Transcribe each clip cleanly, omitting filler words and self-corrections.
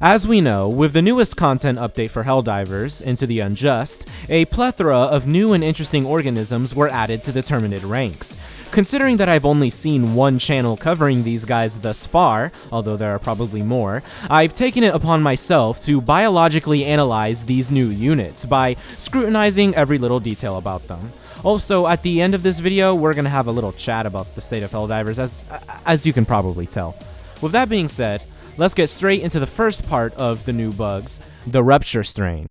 As we know, with the newest content update for Helldivers, Into the Unjust, a plethora of new and interesting organisms were added to the Terminid ranks. Considering that I've only seen one channel covering these guys thus far, although there are probably more, I've taken it upon myself to biologically analyze these new units by scrutinizing every little detail about them. Also, at the end of this video, we're gonna have a little chat about the state of Helldivers, as you can probably tell. With that being said, let's get straight into the first part of the new bugs, the Rupture Strain.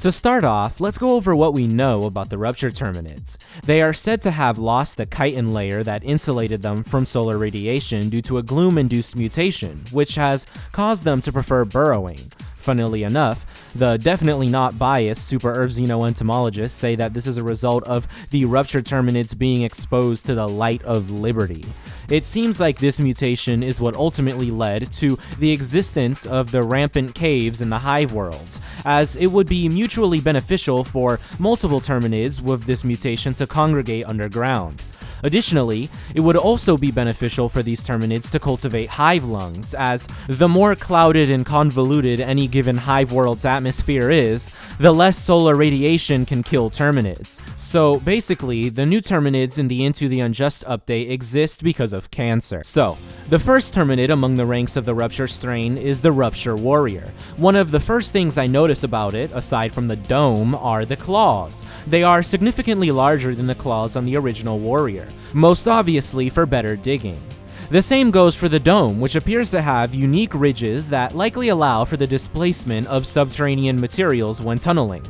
To start off, let's go over what we know about the Rupture Terminids. They are said to have lost the chitin layer that insulated them from solar radiation due to a gloom-induced mutation, which has caused them to prefer burrowing. Funnily enough, the definitely not biased Super Earth xenoentomologists say that this is a result of the Rupture Terminids being exposed to the light of liberty. It seems like this mutation is what ultimately led to the existence of the rampant caves in the Hive worlds, as it would be mutually beneficial for multiple Terminids with this mutation to congregate underground. Additionally, it would also be beneficial for these Terminids to cultivate hive lungs, as the more clouded and convoluted any given hive world's atmosphere is, the less solar radiation can kill Terminids. So basically, the new Terminids in the Into the Unjust update exist because of cancer. So, the first Terminid among the ranks of the Rupture Strain is the Rupture Warrior. One of the first things I notice about it, aside from the dome, are the claws. They are significantly larger than the claws on the original Warrior, most obviously for better digging. The same goes for the dome, which appears to have unique ridges that likely allow for the displacement of subterranean materials when tunneling.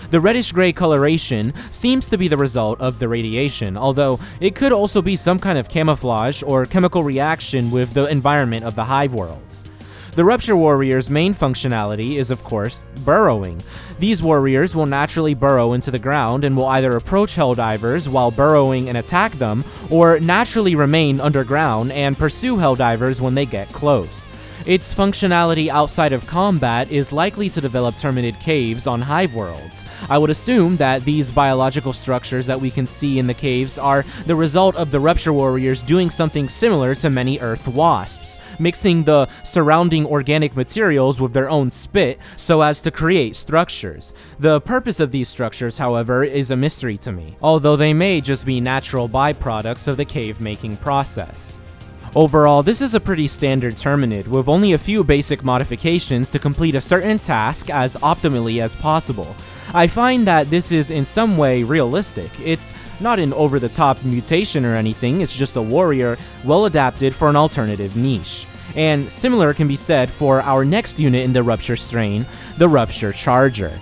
The reddish-gray coloration seems to be the result of the radiation, although it could also be some kind of camouflage or chemical reaction with the environment of the hive worlds. The Rupture Warrior's main functionality is, of course, burrowing. These warriors will naturally burrow into the ground and will either approach Helldivers while burrowing and attack them, or naturally remain underground and pursue Helldivers when they get close. Its functionality outside of combat is likely to develop Terminid caves on hive worlds. I would assume that these biological structures that we can see in the caves are the result of the Rupture Warriors doing something similar to many Earth wasps, mixing the surrounding organic materials with their own spit so as to create structures. The purpose of these structures, however, is a mystery to me, although they may just be natural byproducts of the cave-making process. Overall, this is a pretty standard Terminid, with only a few basic modifications to complete a certain task as optimally as possible. I find that this is in some way realistic. It's not an over-the-top mutation or anything, it's just a warrior well adapted for an alternative niche. And similar can be said for our next unit in the Rupture Strain, the Rupture Charger.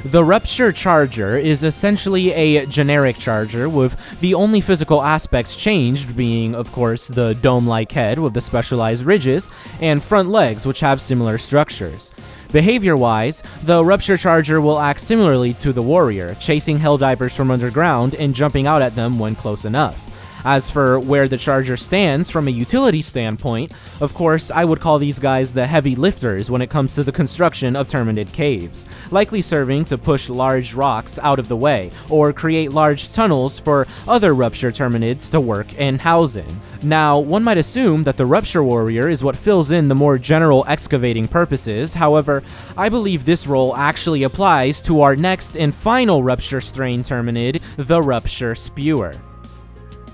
The Rupture Charger is essentially a generic charger, with the only physical aspects changed being, of course, the dome-like head with the specialized ridges, and front legs which have similar structures. Behavior-wise, the Rupture Charger will act similarly to the Warrior, chasing Helldivers from underground and jumping out at them when close enough. As for where the Charger stands from a utility standpoint, of course, I would call these guys the heavy lifters when it comes to the construction of Terminid caves, likely serving to push large rocks out of the way, or create large tunnels for other Rupture Terminids to work and house in. Now, one might assume that the Rupture Warrior is what fills in the more general excavating purposes, however, I believe this role actually applies to our next and final Rupture Strain Terminid, the Rupture Spewer.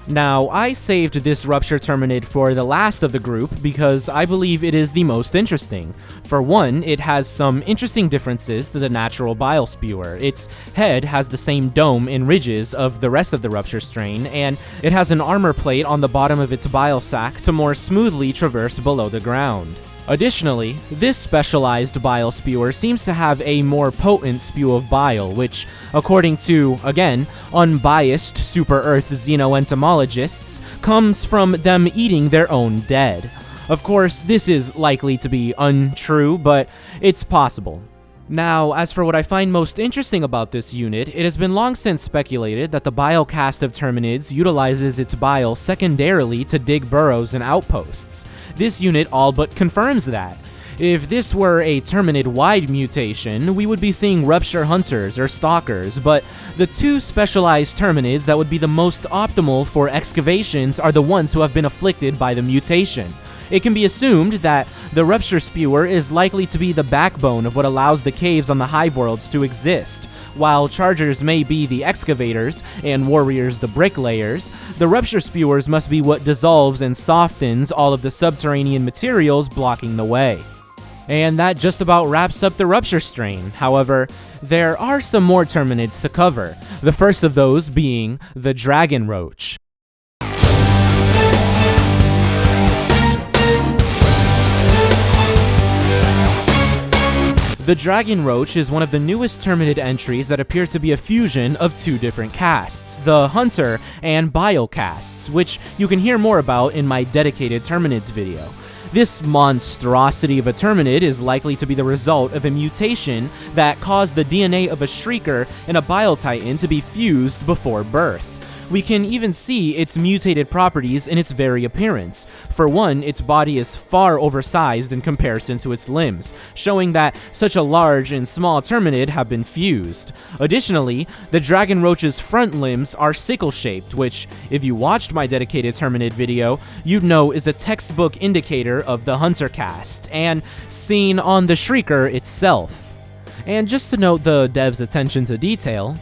Now, I saved this Rupture Terminid for the last of the group because I believe it is the most interesting. For one, it has some interesting differences to the natural Bile Spewer. Its head has the same dome and ridges of the rest of the Rupture Strain, and it has an armor plate on the bottom of its bile sac to more smoothly traverse below the ground. Additionally, this specialized bile spewer seems to have a more potent spew of bile, which, according to, again, unbiased Super Earth xenoentomologists, comes from them eating their own dead. Of course, this is likely to be untrue, but it's possible. Now, as for what I find most interesting about this unit, it has been long since speculated that the bile caste of Terminids utilizes its bile secondarily to dig burrows and outposts. This unit all but confirms that. If this were a Terminid-wide mutation, we would be seeing Rupture Hunters or Stalkers, but the two specialized Terminids that would be the most optimal for excavations are the ones who have been afflicted by the mutation. It can be assumed that the Rupture Spewer is likely to be the backbone of what allows the caves on the Hive worlds to exist. While Chargers may be the excavators, and Warriors the bricklayers, the Rupture Spewers must be what dissolves and softens all of the subterranean materials blocking the way. And that just about wraps up the Rupture Strain. However, there are some more Terminids to cover, the first of those being the Dragonroach. The Dragonroach is one of the newest Terminid entries that appear to be a fusion of two different casts, the Hunter and Bile casts, which you can hear more about in my dedicated Terminids video. This monstrosity of a Terminid is likely to be the result of a mutation that caused the DNA of a Shrieker and a Bile Titan to be fused before birth. We can even see its mutated properties in its very appearance. For one, its body is far oversized in comparison to its limbs, showing that such a large and small Terminid have been fused. Additionally, the Dragonroach's front limbs are sickle-shaped, which, if you watched my dedicated Terminid video, you'd know is a textbook indicator of the Hunter caste, and seen on the Shrieker itself. And just to note the dev's attention to detail,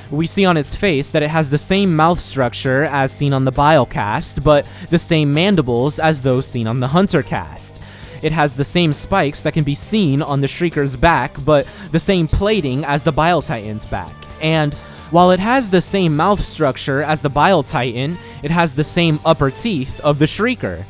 we see on its face that it has the same mouth structure as seen on the Bile cast, but the same mandibles as those seen on the Hunter cast. It has the same spikes that can be seen on the Shrieker's back, but the same plating as the Bile Titan's back. And while it has the same mouth structure as the Bile Titan, it has the same upper teeth of the Shrieker.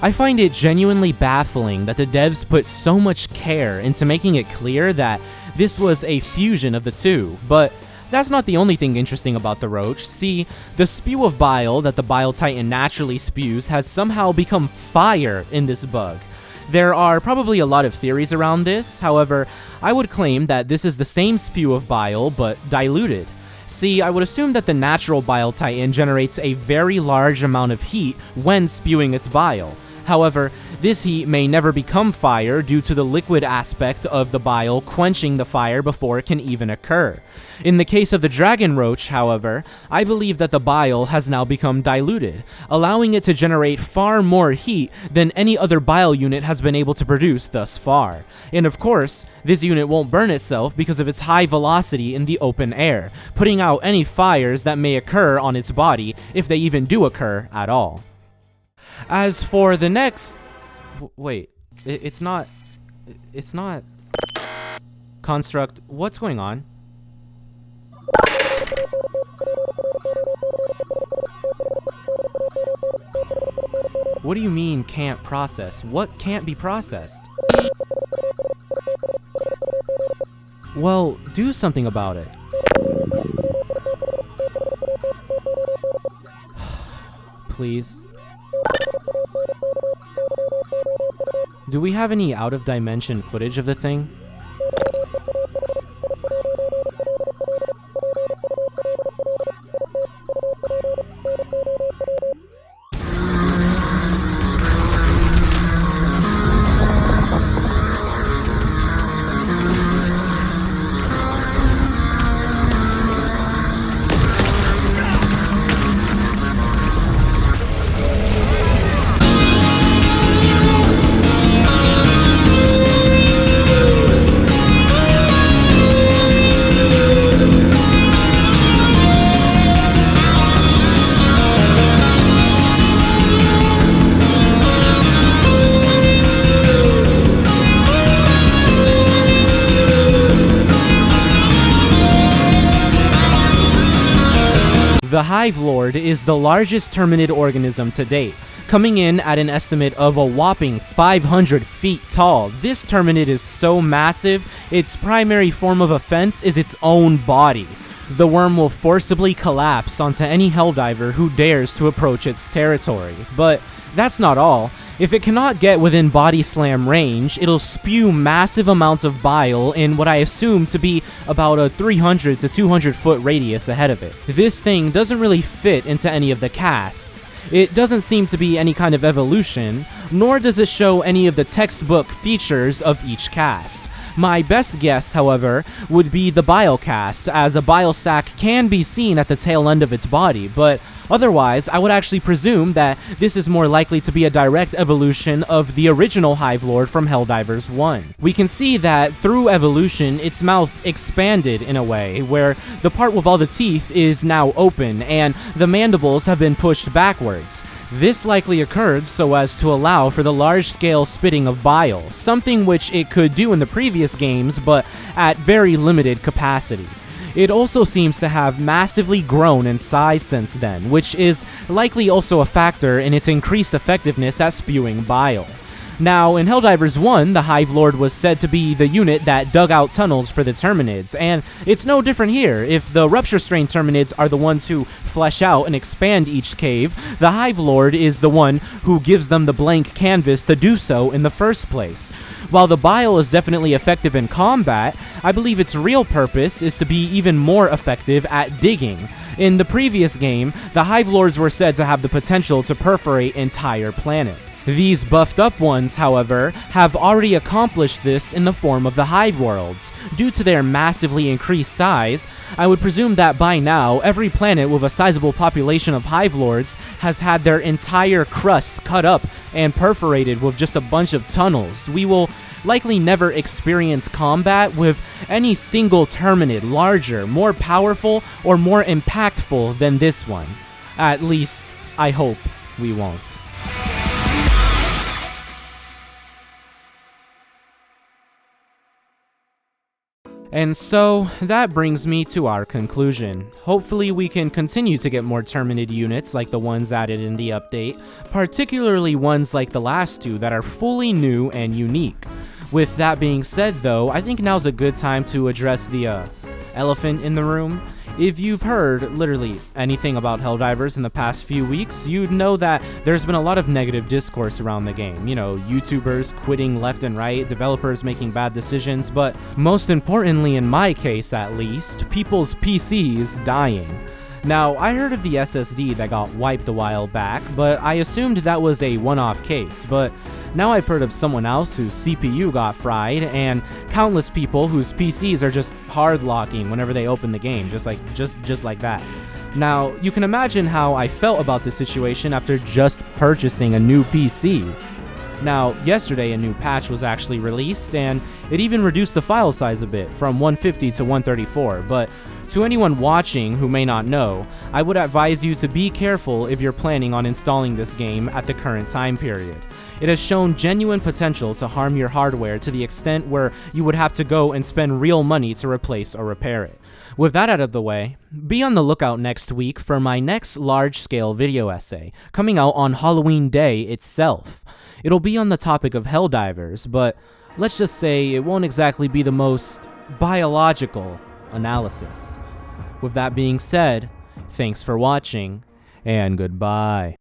I find it genuinely baffling that the devs put so much care into making it clear that this was a fusion of the two, but that's not the only thing interesting about the Roach. See, the spew of bile that the Bile Titan naturally spews has somehow become fire in this bug. There are probably a lot of theories around this, however, I would claim that this is the same spew of bile, but diluted. See, I would assume that the natural Bile Titan generates a very large amount of heat when spewing its bile. However, this heat may never become fire due to the liquid aspect of the bile quenching the fire before it can even occur. In the case of the Dragonroach, however, I believe that the bile has now become diluted, allowing it to generate far more heat than any other bile unit has been able to produce thus far. And of course, this unit won't burn itself because of its high velocity in the open air, putting out any fires that may occur on its body, if they even do occur at all. As for the next... Wait, it's not... Construct, what's going on? What do you mean can't process? What can't be processed? Well, do something about it. Please. Do we have any out-of-dimension footage of the thing? The Hive Lord is the largest Terminid organism to date, coming in at an estimate of a whopping 500 feet tall. This Terminid is so massive, its primary form of offense is its own body. The worm will forcibly collapse onto any Helldiver who dares to approach its territory. But that's not all. If it cannot get within body slam range, it'll spew massive amounts of bile in what I assume to be about a 300 to 200 foot radius ahead of it. This thing doesn't really fit into any of the casts. It doesn't seem to be any kind of evolution, nor does it show any of the textbook features of each cast. My best guess, however, would be the bile cast, as a bile sac can be seen at the tail end of its body, but otherwise, I would actually presume that this is more likely to be a direct evolution of the original Hive Lord from Helldivers 1. We can see that through evolution, its mouth expanded in a way, where the part with all the teeth is now open, and the mandibles have been pushed backwards. This likely occurred so as to allow for the large-scale spitting of bile, something which it could do in the previous games, but at very limited capacity. It also seems to have massively grown in size since then, which is likely also a factor in its increased effectiveness at spewing bile. Now, in Helldivers 1, the Hive Lord was said to be the unit that dug out tunnels for the Terminids, and it's no different here. If the Rupture Strain Terminids are the ones who flesh out and expand each cave, the Hive Lord is the one who gives them the blank canvas to do so in the first place. While the bile is definitely effective in combat, I believe its real purpose is to be even more effective at digging. In the previous game, the Hive Lords were said to have the potential to perforate entire planets. These buffed up ones, however, have already accomplished this in the form of the Hive Worlds. Due to their massively increased size, I would presume that by now, every planet with a sizable population of Hive Lords has had their entire crust cut up and perforated with just a bunch of tunnels. We will likely never experience combat with any single Terminid larger, more powerful, or more impactful than this one. At least, I hope we won't. And so, that brings me to our conclusion. Hopefully we can continue to get more Terminid units like the ones added in the update, particularly ones like the last two that are fully new and unique. With that being said though, I think now's a good time to address the elephant in the room. If you've heard literally anything about Helldivers in the past few weeks, you'd know that there's been a lot of negative discourse around the game. You know, YouTubers quitting left and right, developers making bad decisions, but most importantly in my case at least, people's PCs dying. Now, I heard of the SSD that got wiped a while back, but I assumed that was a one-off case, but now I've heard of someone else whose CPU got fried, and countless people whose PCs are just hard locking whenever they open the game, just like that. Now, you can imagine how I felt about this situation after just purchasing a new PC. Now, yesterday a new patch was actually released, and it even reduced the file size a bit, from 150 to 134, but to anyone watching who may not know, I would advise you to be careful if you're planning on installing this game at the current time period. It has shown genuine potential to harm your hardware to the extent where you would have to go and spend real money to replace or repair it. With that out of the way, be on the lookout next week for my next large-scale video essay, coming out on Halloween Day itself. It'll be on the topic of Helldivers, but let's just say it won't exactly be the most biological analysis. With that being said, thanks for watching, and goodbye.